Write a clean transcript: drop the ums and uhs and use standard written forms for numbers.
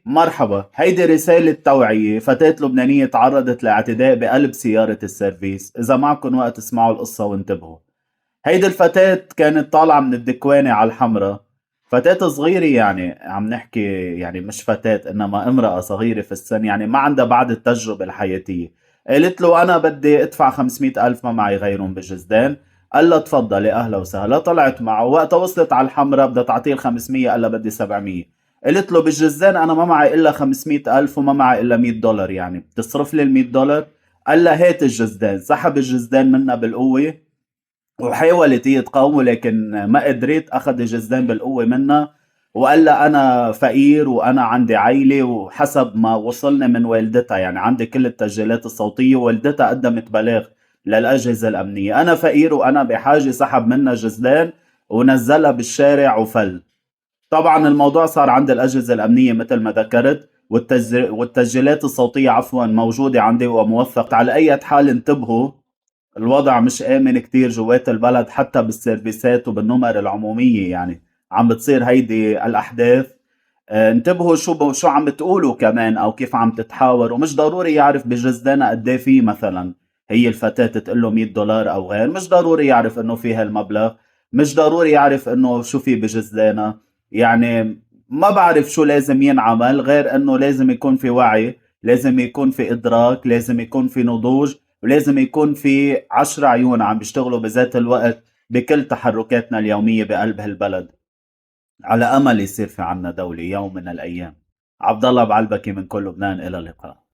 مرحبا، هيدي رسالة توعية. فتاة لبنانية تعرضت لاعتداء بقلب سيارة السيرفيس. إذا معكم وقت اسمعوا القصة وانتبهوا. هيدي الفتاة كانت طالعة من الدكوانة على الحمرة. فتاة صغيرة، يعني عم نحكي يعني مش فتاة إنما امرأة صغيرة في السن، يعني ما عندها بعد التجربة الحياتية. قالت له أنا بدي أدفع 500 ألف، ما معي غيرهم بجزدان. قال لها تفضلي أهلا وسهلا. طلعت معه، وقتها وصلت على الحمرة بدها تعطيه 500، قال لها بدي 700. قلت له بالجزدان أنا ما معي إلا 500 ألف وما معي إلا $100، يعني بتصرف لي $100؟ قال لها هات الجزدان. سحب الجزدان منها بالقوة، وحاولت هي تقاومه لكن ما قدرت. اخذ الجزدان بالقوه منها، وقال لها انا فقير وانا عندي عائله. وحسب ما وصلنا من والدتها، يعني عندي كل التسجيلات الصوتيه، والدتها قدمت بلاغ للاجهزه الامنيه. انا فقير وانا بحاجه. سحب منها جزدان ونزلها بالشارع وفل. طبعا الموضوع صار عند الاجهزه الامنيه مثل ما ذكرت، والتسجيلات الصوتيه عفوا موجوده عندي وموثق. على اي حال انتبهوا، الوضع مش آمن كتير جوات البلد، حتى بالسيرفيسات وبالنمر العمومية يعني عم بتصير هيدي الأحداث. انتبهوا شو عم بتقولوا كمان، أو كيف عم تتحاوروا. مش ضروري يعرف بجزدانة قد ايه فيه، مثلا هي الفتاة تقول له $100 أو غير. مش ضروري يعرف إنه في هالمبلغ. مش ضروري يعرف إنه شو في بجزدانة. يعني ما بعرف شو لازم ينعمل، غير إنه لازم يكون في وعي، لازم يكون في إدراك، لازم يكون في نضوج، ولازم يكون في 10 عيون عم بيشتغلوا بذات الوقت بكل تحركاتنا اليومية بقلب هالبلد، على أمل يصير في عنا دولة يوم من الأيام. عبد الله بعلبكي من كل لبنان، إلى اللقاء.